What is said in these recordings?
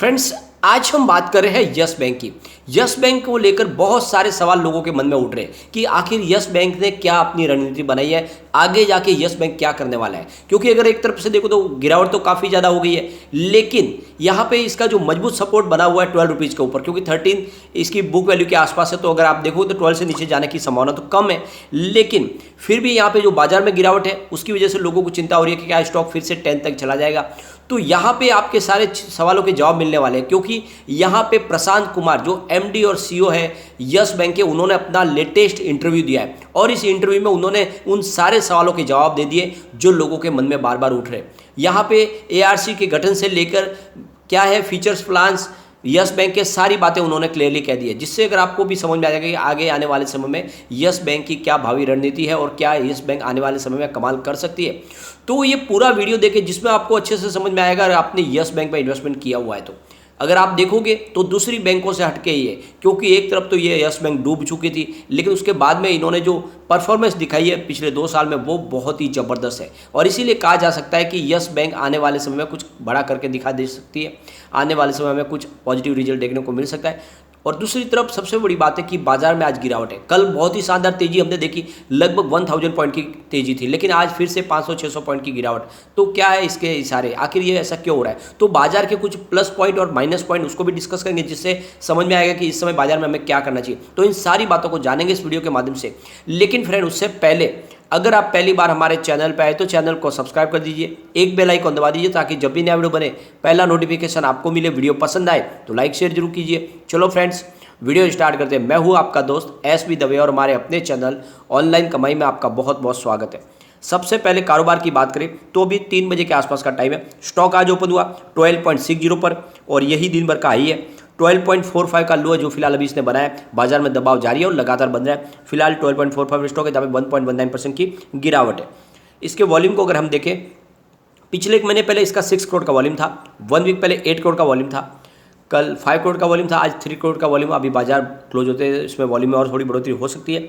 Friends, आज हम बात कर रहे हैं यस बैंक की। यस बैंक को लेकर बहुत सारे सवाल लोगों के मन में उठ रहे हैं कि आखिर यस बैंक ने क्या अपनी रणनीति बनाई है, आगे जाके यस बैंक क्या करने वाला है। क्योंकि अगर एक तरफ से देखो तो गिरावट तो काफ़ी ज़्यादा हो गई है, लेकिन यहाँ पे इसका जो मजबूत सपोर्ट बना हुआ है 12 रुपीज़ के ऊपर, क्योंकि 13 इसकी बुक वैल्यू के आसपास है। तो अगर आप देखो तो 12 से नीचे जाने की संभावना तो कम है, लेकिन फिर भी यहाँ पे जो बाजार में गिरावट है उसकी वजह से लोगों को चिंता हो रही है कि क्या स्टॉक फिर से 10 तक चला जाएगा। तो यहाँ पे आपके सारे सवालों के जवाब मिलने वाले हैं, क्योंकि यहाँ पे प्रशांत कुमार जो एमडी और सीईओ है यस बैंक के, उन्होंने अपना लेटेस्ट इंटरव्यू दिया है और इस इंटरव्यू में उन्होंने उन सारे सवालों के जवाब दे दिए जो लोगों के मन में बार बार उठ रहे हैं। यहाँ पे एआरसी के गठन से लेकर क्या है फीचर्स प्लान्स, यस बैंक के सारी बातें उन्होंने क्लियरली कह दी है, जिससे अगर आपको भी समझ में आ जाएगा कि आगे आने वाले समय में यस बैंक की क्या भावी रणनीति है और क्या यस बैंक आने वाले समय में कमाल कर सकती है। तो ये पूरा वीडियो देखें जिसमें आपको अच्छे से समझ में आएगा अगर आपने यस बैंक में इन्वेस्टमेंट किया हुआ है तो। अगर आप देखोगे तो दूसरी बैंकों से हटके ही है, क्योंकि एक तरफ तो ये यस बैंक डूब चुकी थी, लेकिन उसके बाद में इन्होंने जो परफॉर्मेंस दिखाई है पिछले 2 साल में वो बहुत ही ज़बरदस्त है। और इसीलिए कहा जा सकता है कि यस बैंक आने वाले समय में कुछ बड़ा करके दिखा दे सकती है, आने वाले समय में कुछ पॉजिटिव रिजल्ट देखने को मिल सकता है। और दूसरी तरफ सबसे बड़ी बात है कि बाजार में आज गिरावट है। कल बहुत ही शानदार तेजी हमने देखी, लगभग 1000 पॉइंट की तेजी थी, लेकिन आज फिर से 500-600 पॉइंट की गिरावट। तो क्या है इसके इशारे, आखिर ये ऐसा क्यों हो रहा है? तो बाजार के कुछ प्लस पॉइंट और माइनस पॉइंट उसको भी डिस्कस करेंगे, जिससे समझ में आएगा कि इस समय बाजार में हमें क्या करना चाहिए। तो इन सारी बातों को जानेंगे इस वीडियो के माध्यम से। लेकिन फ्रेंड, उससे पहले अगर आप पहली बार हमारे चैनल पर आए तो चैनल को सब्सक्राइब कर दीजिए, एक बेल आइकन दबा दीजिए ताकि जब भी नया वीडियो बने पहला नोटिफिकेशन आपको मिले। वीडियो पसंद आए तो लाइक शेयर जरूर कीजिए। चलो फ्रेंड्स, वीडियो स्टार्ट करते हैं। मैं हूं आपका दोस्त एसबी दवे और हमारे अपने चैनल ऑनलाइन कमाई में आपका बहुत बहुत स्वागत है। सबसे पहले कारोबार की बात करें तो अभी 3 बजे के आसपास का टाइम है। स्टॉक आज ओपन हुआ 12.60 पर और यही दिन भर का हाई है। 12.45 का लो है जो फिलहाल अभी इसने बनाया है। बाजार में दबाव जारी है और लगातार बन रहा है। फिलहाल 12.45 स्टॉक है, जहाँ पे 1.19% की गिरावट है। इसके वॉल्यूम को अगर हम देखें, पिछले एक महीने पहले इसका 6 करोड़ का वॉल्यूम था, 1 वीक पहले 8 करोड़ का वॉल्यूम था, कल 5 करोड़ का वॉल्यूम था, आज 3 करोड़ का वॉल्यूम। अभी बाजार क्लोज होते हैं इसमें वॉल्यूम में और थोड़ी बढ़ोतरी हो सकती है।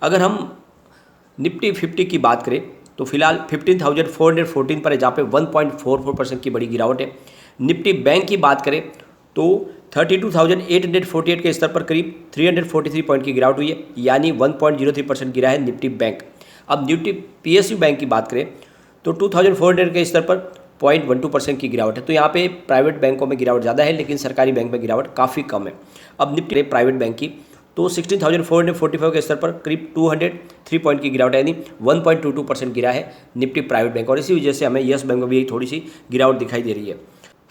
अगर हम निफ्टी 50 की बात करें तो फिलहाल 15,414 पर है, जहाँ पे 1.44% की बड़ी गिरावट है। निफ्टी बैंक की बात करें तो 32,848 के स्तर पर करीब 343 पॉइंट की गिरावट हुई है, यानी 1.03% गिरा है निफ्टी बैंक। अब निफ्टी पीएसयू बैंक की बात करें तो 2,400 के स्तर पर 0.12% की गिरावट है। तो यहाँ पे प्राइवेट बैंकों में गिरावट ज़्यादा है, लेकिन सरकारी बैंक में गिरावट काफ़ी कम है। अब निफ्टी प्राइवेट बैंक की तो 16,445 के स्तर पर करीब 203 पॉइंट की गिरावट है, यानी 1.22% गिरा है निफ्टी प्राइवेट बैंक। और इसी वजह से हमें यस बैंक में भी थोड़ी सी गिरावट दिखाई दे रही है।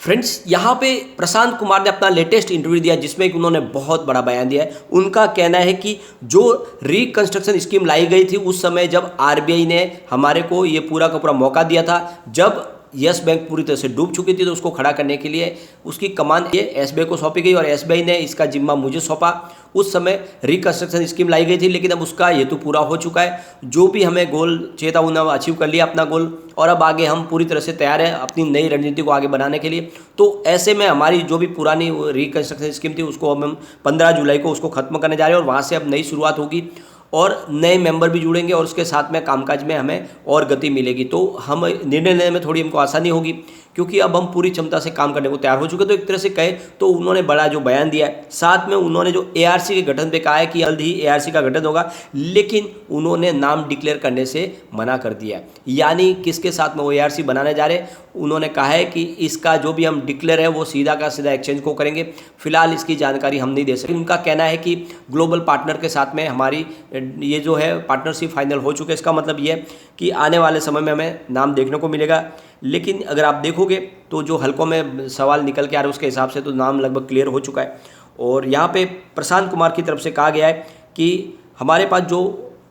फ्रेंड्स, यहाँ पे प्रशांत कुमार ने अपना लेटेस्ट इंटरव्यू दिया जिसमें कि उन्होंने बहुत बड़ा बयान दिया है। उनका कहना है कि जो रिकंस्ट्रक्शन स्कीम लाई गई थी उस समय जब आरबीआई ने हमारे को ये पूरा का पूरा मौका दिया था, जब यस बैंक पूरी तरह से डूब चुकी थी, तो उसको खड़ा करने के लिए उसकी कमान ये एसबीआई को सौंपी गई और एसबीआई ने इसका जिम्मा मुझे सौंपा। उस समय रिकंस्ट्रक्शन स्कीम लाई गई थी, लेकिन अब उसका हेतु पूरा हो चुका है। जो भी हमें गोल चाहिए था उन्होंने अचीव कर लिया अपना गोल, और अब आगे हम पूरी तरह से तैयार हैं अपनी नई रणनीति को आगे बनाने के लिए। तो ऐसे में हमारी जो भी पुरानी रिकंस्ट्रक्शन स्कीम थी उसको हम 15 जुलाई को उसको खत्म करने जा रहे हैं, और वहाँ से अब नई शुरुआत होगी और नए मेंबर भी जुड़ेंगे और उसके साथ में कामकाज में हमें और गति मिलेगी। तो हम निर्णय लेने में थोड़ी हमको आसानी होगी, क्योंकि अब हम पूरी क्षमता से काम करने को तैयार हो चुके। तो एक तरह से कहे तो उन्होंने बड़ा जो बयान दिया है, साथ में उन्होंने जो एआरसी के गठन पे कहा है कि जल्द ही एआरसी का गठन होगा, लेकिन उन्होंने नाम डिक्लेयर करने से मना कर दिया है। यानी किसके साथ में वो एआरसी बनाने जा रहे हैं, उन्होंने कहा है कि इसका जो भी हम डिक्लेयर है वो सीधा का सीधा एक्सचेंज को करेंगे। फिलहाल इसकी जानकारी हम नहीं दे सकते। उनका कहना है कि ग्लोबल पार्टनर के साथ में हमारी ये जो है पार्टनरशिप फाइनल हो चुके। इसका मतलब ये है कि आने वाले समय में हमें नाम देखने को मिलेगा। लेकिन अगर आप देखोगे तो जो हल्कों में सवाल निकल के आ रहे हैं उसके हिसाब से तो नाम लगभग क्लियर हो चुका है। और यहाँ पे प्रशांत कुमार की तरफ से कहा गया है कि हमारे पास जो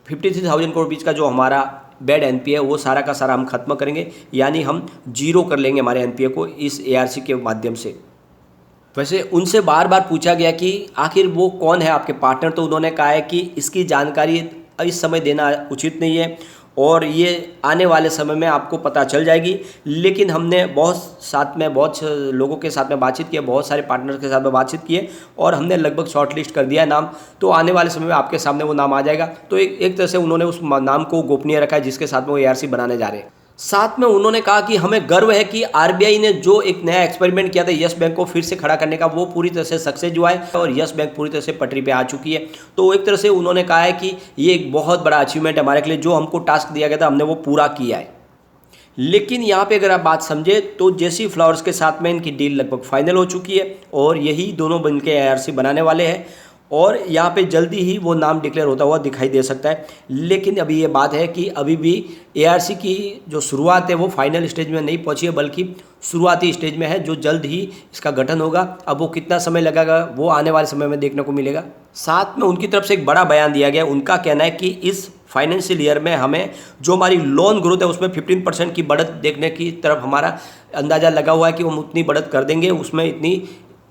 53,000 करोड़ बीच का जो हमारा बैड एनपीए है वो सारा का सारा हम खत्म करेंगे, यानी हम जीरो कर लेंगे हमारे एनपीए को इस एआरसी के माध्यम से। वैसे उनसे बार बार पूछा गया कि आखिर वो कौन है आपके पार्टनर, तो उन्होंने कहा है कि इसकी जानकारी इस समय देना उचित नहीं है और ये आने वाले समय में आपको पता चल जाएगी। लेकिन हमने बहुत लोगों के साथ में बातचीत की है, बहुत सारे पार्टनर्स के साथ में बातचीत की है और हमने लगभग शॉर्ट लिस्ट कर दिया है नाम। तो आने वाले समय में आपके सामने वो नाम आ जाएगा। तो एक तरह से उन्होंने उस नाम को गोपनीय रखा है जिसके साथ में वो एआरसी बनाने जा रहे हैं। साथ में उन्होंने कहा कि हमें गर्व है कि आरबीआई ने जो एक नया एक्सपेरिमेंट किया था यस बैंक को फिर से खड़ा करने का, वो पूरी तरह से सक्सेस हुआ है और यस बैंक पूरी तरह से पटरी पे आ चुकी है। तो एक तरह से उन्होंने कहा है कि ये एक बहुत बड़ा अचीवमेंट है हमारे के लिए, जो हमको टास्क दिया गया था हमने वो पूरा किया है। लेकिन यहाँ पे अगर आप बात समझे तो जेसी फ्लावर्स के साथ में इनकी डील लगभग फाइनल हो चुकी है और यही दोनों बनके एआरसी बनाने वाले हैं और यहाँ पे जल्दी ही वो नाम डिक्लेयर होता हुआ दिखाई दे सकता है। लेकिन अभी ये बात है कि अभी भी एआरसी की जो शुरुआत है वो फाइनल स्टेज में नहीं पहुँची है, बल्कि शुरुआती स्टेज में है, जो जल्द ही इसका गठन होगा। अब वो कितना समय लगेगा वो आने वाले समय में देखने को मिलेगा। साथ में उनकी तरफ से एक बड़ा बयान दिया गया, उनका कहना है कि इस फाइनेंशियल ईयर में हमें जो हमारी लोन ग्रोथ है उसमें 15% की बढ़त देखने की तरफ हमारा अंदाज़ा लगा हुआ है कि हम उतनी बढ़त कर देंगे, उसमें इतनी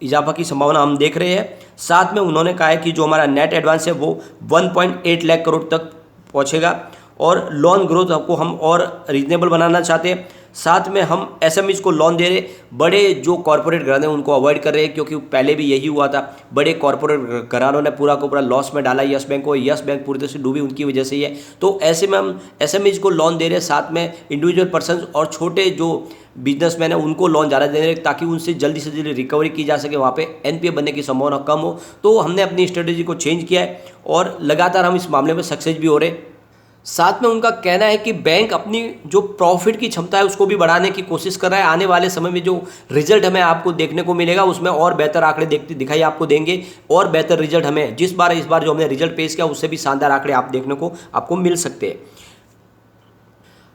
इजाफा की संभावना हम देख रहे हैं। साथ में उन्होंने कहा है कि जो हमारा नेट एडवांस है वो 1.8 लाख करोड़ तक पहुंचेगा और लोन ग्रोथ आपको हम और रीजनेबल बनाना चाहते हैं। साथ में हम एसएमईज को लोन दे रहे, बड़े जो कॉर्पोरेट घराने उनको अवॉइड कर रहे हैं, क्योंकि पहले भी यही हुआ था, बड़े कॉर्पोरेट घरानों ने पूरा को पूरा लॉस में डाला यस बैंक को, यस बैंक पूरी तरह से डूबी उनकी वजह से ही है। तो ऐसे में हम एसएमईज को लोन दे रहे हैं, साथ में इंडिविजुअल पर्सन और छोटे जो बिजनेसमैन है उनको लोन ज़्यादा दे रहे हैं, ताकि उनसे जल्दी से जल्दी रिकवरी की जा सके, वहाँ पे एनपीए बनने की संभावना कम हो। तो हमने अपनी स्ट्रेटेजी को चेंज किया है और लगातार हम इस मामले में सक्सेस भी हो रहे हैं। साथ में उनका कहना है कि बैंक अपनी जो प्रॉफिट की क्षमता है उसको भी बढ़ाने की कोशिश कर रहा है। आने वाले समय में जो रिजल्ट हमें आपको देखने को मिलेगा उसमें और बेहतर आंकड़े दिखाई आपको देंगे और बेहतर रिजल्ट हमें इस बार जो हमने रिजल्ट पेश किया उससे भी शानदार आंकड़े आप देखने को आपको मिल सकते हैं।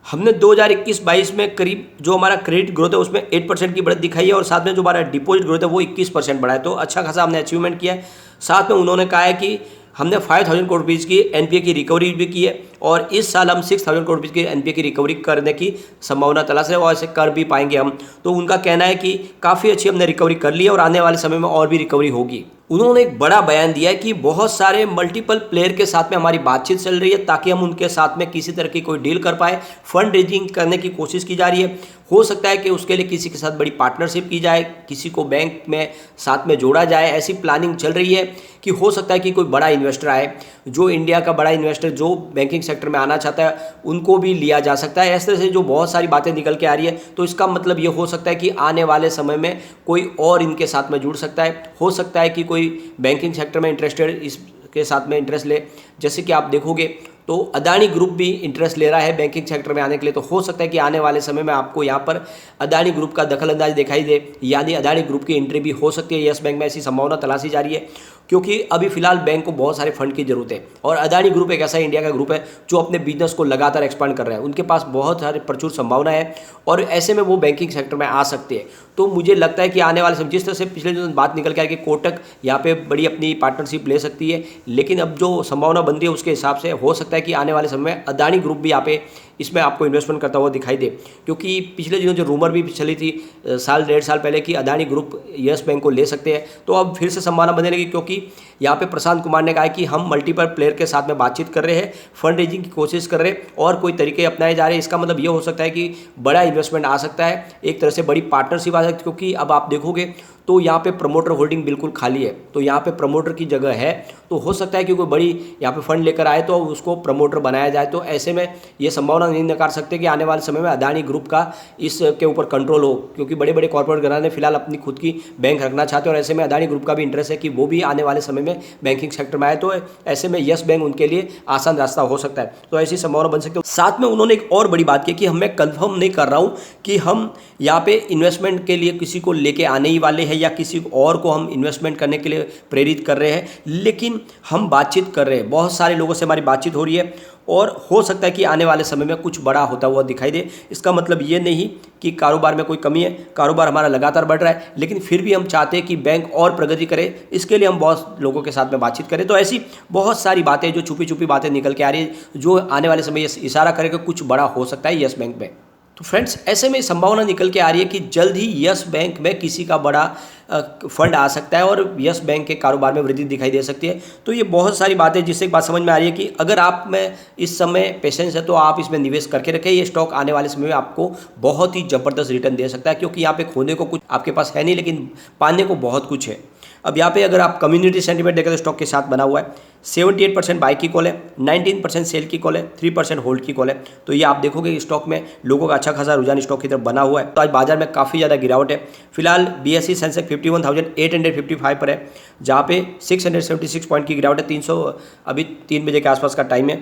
हमने 2021-22 में करीब जो हमारा क्रेडिट ग्रोथ है उसमें 8% की बढ़त दिखाई है और साथ में जो हमारा डिपॉजिट ग्रोथ है वो 21% बढ़ा है। तो अच्छा खासा हमने अचीवमेंट किया है। साथ में उन्होंने कहा है कि हमने 5000 करोड़ रुपीज़ की एनपीए की रिकवरी भी की है और इस साल हम 6000 करोड़ रुपीज़ की एनपीए की रिकवरी करने की संभावना तलाश है और ऐसे कर भी पाएंगे हम। तो उनका कहना है कि काफ़ी अच्छी हमने रिकवरी कर ली है और आने वाले समय में और भी रिकवरी होगी। उन्होंने एक बड़ा बयान दिया है कि बहुत सारे मल्टीपल प्लेयर के साथ में हमारी बातचीत चल रही है, ताकि हम उनके साथ में किसी तरह की कोई डील कर पाए। फंड रेजिंग करने की कोशिश की जा रही है, हो सकता है कि उसके लिए किसी के साथ बड़ी पार्टनरशिप की जाए, किसी को बैंक में साथ में जोड़ा जाए, ऐसी प्लानिंग चल रही है कि हो सकता है कि कोई बड़ा इन्वेस्टर आए, जो इंडिया का बड़ा इन्वेस्टर जो बैंकिंग सेक्टर में आना चाहता है उनको भी लिया जा सकता है। इस तरह से जो बहुत सारी बातें निकल के आ रही है, तो इसका मतलब ये हो सकता है कि आने वाले समय में कोई और इनके साथ में जुड़ सकता है। हो सकता है कि कोई बैंकिंग सेक्टर में इंटरेस्टेड इसके साथ में इंटरेस्ट ले, जैसे कि आप देखोगे तो अदानी ग्रुप भी इंटरेस्ट ले रहा है बैंकिंग सेक्टर में आने के लिए। तो हो सकता है कि आने वाले समय में आपको यहाँ पर अदानी ग्रुप का दखल अंदाज दिखाई दे, यानी अदानी ग्रुप की एंट्री भी हो सकती है यस बैंक में। ऐसी संभावना तलाशी जा रही है, क्योंकि अभी फिलहाल बैंक को बहुत सारे फंड की जरूरत है और अदानी ग्रुप एक ऐसा इंडिया का ग्रुप है जो अपने बिजनेस को लगातार एक्सपांड कर रहा है। उनके पास बहुत सारे प्रचुर संभावना है और ऐसे में वो बैंकिंग सेक्टर में आ सकते हैं। तो मुझे लगता है कि आने वाले समय जिस तरह से पिछले दिन बात निकल के आ रही है कि कोटक यहाँ पे बड़ी अपनी पार्टनरशिप ले सकती है, लेकिन अब जो संभावना बन रही है उसके हिसाब से हो सकता है कि आने वाले समय में अदानी ग्रुप भी यहाँ पे इसमें आपको इन्वेस्टमेंट करता हुआ दिखाई दे। क्योंकि पिछले दिनों जो रूमर भी चली थी साल डेढ़ साल पहले कि अदानी ग्रुप यस बैंक को ले सकते हैं, तो अब फिर से संभावना बनने लगी, क्योंकि यहाँ पे प्रशांत कुमार ने कहा कि हम मल्टीपल प्लेयर के साथ में बातचीत कर रहे हैं, फंड रेजिंग की कोशिश कर रहे हैं और कोई तरीके अपनाए जा रहे हैं। इसका मतलब ये हो सकता है कि बड़ा इन्वेस्टमेंट आ सकता है, एक तरह से बड़ी पार्टनरशिप आ सकती है। क्योंकि अब आप देखोगे तो यहाँ पे प्रमोटर होल्डिंग बिल्कुल खाली है, तो यहाँ पे प्रमोटर की जगह है, तो हो सकता है कि कोई बड़ी यहाँ पे फंड लेकर आए तो उसको प्रमोटर बनाया जाए। तो ऐसे में ये संभावना नहीं नकार सकते कि आने वाले समय में अदानी ग्रुप का इसके ऊपर कंट्रोल हो, क्योंकि बड़े बड़े कॉर्पोरेट घराने फिलहाल अपनी खुद की बैंक रखना चाहते हैं और ऐसे में अदानी ग्रुप का भी इंटरेस्ट है कि वो भी आने वाले समय में बैंकिंग सेक्टर में आए। तो ऐसे में यस बैंक उनके लिए आसान रास्ता हो सकता है, तो ऐसी संभावना बन सकती है। साथ में उन्होंने एक और बड़ी बात की कि मैं कंफर्म नहीं कर रहा हूँ कि हम यहाँ पे इन्वेस्टमेंट के लिए किसी को लेके आने ही वाले हैं या किसी और को हम इन्वेस्टमेंट करने के लिए प्रेरित कर रहे हैं, लेकिन हम बातचीत कर रहे हैं, बहुत सारे लोगों से हमारी बातचीत हो रही है और हो सकता है कि आने वाले समय में कुछ बड़ा होता हुआ दिखाई दे। इसका मतलब ये नहीं कि कारोबार में कोई कमी है, कारोबार हमारा लगातार बढ़ रहा है, लेकिन फिर भी हम चाहते हैं कि बैंक और प्रगति करे, इसके लिए हम बहुत लोगों के साथ में बातचीत करें। तो ऐसी बहुत सारी बातें जो छुपी छुपी बातें निकल के आ रही है, जो आने वाले समय इशारा करेगा कुछ बड़ा हो सकता है यस बैंक में। तो फ्रेंड्स, ऐसे में संभावना निकल के आ रही है कि जल्द ही यस बैंक में किसी का बड़ा फंड आ सकता है और यस बैंक के कारोबार में वृद्धि दिखाई दे सकती है। तो ये बहुत सारी बातें जिससे एक बात समझ में आ रही है कि अगर आप में इस समय पेशेंस है तो आप इसमें निवेश करके रखें। ये स्टॉक आने वाले समय में आपको बहुत ही ज़बरदस्त रिटर्न दे सकता है, क्योंकि यहाँ पे खोने को कुछ आपके पास है नहीं, लेकिन पाने को बहुत कुछ है। अब यहाँ पे अगर आप कम्युनिटी सेंटीमेंट देखें तो स्टॉक के साथ बना हुआ है 78% बाई की कॉल है, 19% सेल की कॉल है, 3% होल्ड की कॉल है। तो ये आप देखोगे स्टॉक में लोगों का अच्छा खासा रुझान स्टॉक की तरफ बना हुआ है। तो आज बाजार में काफ़ी ज़्यादा गिरावट है। फिलहाल BSE सेंसेक्स 51,855 पर है, जहाँ पे 676 पॉइंट की गिरावट है। 300 अभी 3 बजे के आसपास का टाइम है।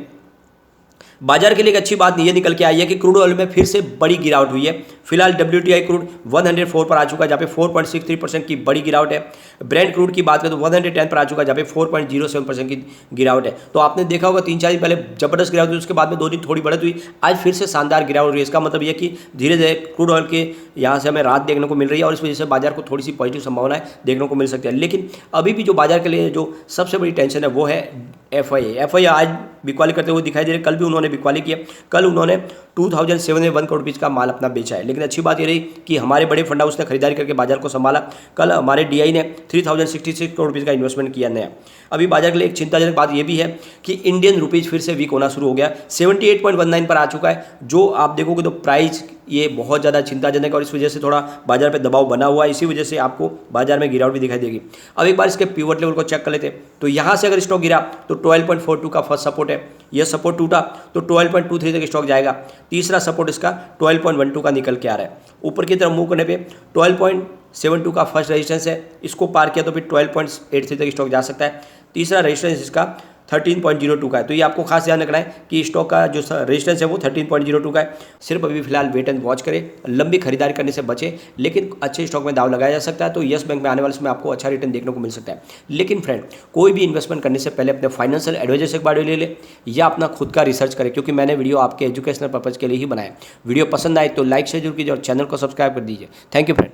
बाजार के लिए एक अच्छी बात ये निकल के आई है कि क्रूड ऑयल में फिर से बड़ी गिरावट हुई है। फिलहाल WTI क्रूड 104 पर आ चुका है, जहाँ पे 4.63% की बड़ी गिरावट है। ब्रेंट क्रूड की बात करें तो 110 पर आ चुका है, जहाँ पे 4.07% की गिरावट है। तो आपने देखा होगा 3-4 दिन पहले जबरदस्त गिरावट हुई, उसके बाद में 2 दिन थोड़ी बढ़त हुई, आज फिर से शानदार गिरावट हुई है। इसका मतलब यह कि धीरे धीरे क्रूड ऑयल के यहाँ से हमें राहत देखने को मिल रही है और इस वजह से बाजार को थोड़ी सी पॉजिटिव संभावनाएं देखने को मिल सकती है। लेकिन अभी भी जो बाजार के लिए जो सबसे बड़ी टेंशन है वो है FII आज बिकवाली करते हुए दिखाई दे रहे। कल भी उन्होंने बिकवाली किया, कल उन्होंने 2701 करोड़ रुपये का माल अपना बेचा है। लेकिन अच्छी बात ये रही कि हमारे बड़े फंड हाउस ने खरीदारी करके बाजार को संभाला। कल हमारे DI ने 3066 करोड़ रुपये का इन्वेस्टमेंट किया नया। अभी बाजार के लिए एक चिंताजनक बात यह भी है कि इंडियन रुपीज़ फिर से वीक होना शुरू हो गया, 78.19 पर आ चुका है। जो आप देखोगे तो प्राइस ये बहुत ज़्यादा चिंताजनक है और इस वजह से थोड़ा बाजार पे दबाव बना हुआ है। इसी वजह से आपको बाजार में गिरावट भी दिखाई देगी। अब एक बार इसके पिवट लेवल को चेक कर लेते हैं। तो यहाँ से अगर स्टॉक गिरा तो 12.42 का फर्स्ट सपोर्ट है, यह सपोर्ट टूटा तो 12.23 तक स्टॉक जाएगा। तीसरा सपोर्ट इसका 12.12 का निकल के आ रहा है। ऊपर की तरफ मूव करने पे 12.72 का फर्स्ट रेजिस्टेंस है, इसको पार किया तो फिर 12.83 तक स्टॉक जा सकता है। तीसरा रेजिस्टेंस इसका 13.02 का है। तो ये आपको खास ध्यान रखना है कि स्टॉक का जो रेजिस्टेंस है वो 13.02 का है। सिर्फ अभी फिलहाल वेट एंड वॉच करें, लंबी खरीदारी करने से बचे, लेकिन अच्छे स्टॉक में दाव लगाया जा सकता है। तो यस बैंक में आने वाले समय आपको अच्छा रिटर्न देखने को मिल सकता है। लेकिन फ्रेंड, कोई भी इन्वेस्टमेंट करने से पहले अपने फाइनेंशियल एडवाइजर से एक बार ले ले या अपना खुद का रिसर्च करें, क्योंकि मैंने वीडियो आपके एजुकेशनल पर्पज़ के लिए ही बनाया। वीडियो पसंद आए तो लाइक शेयर जरूर कीजिए और चैनल को सब्सक्राइब कर दीजिए। Thank you friend.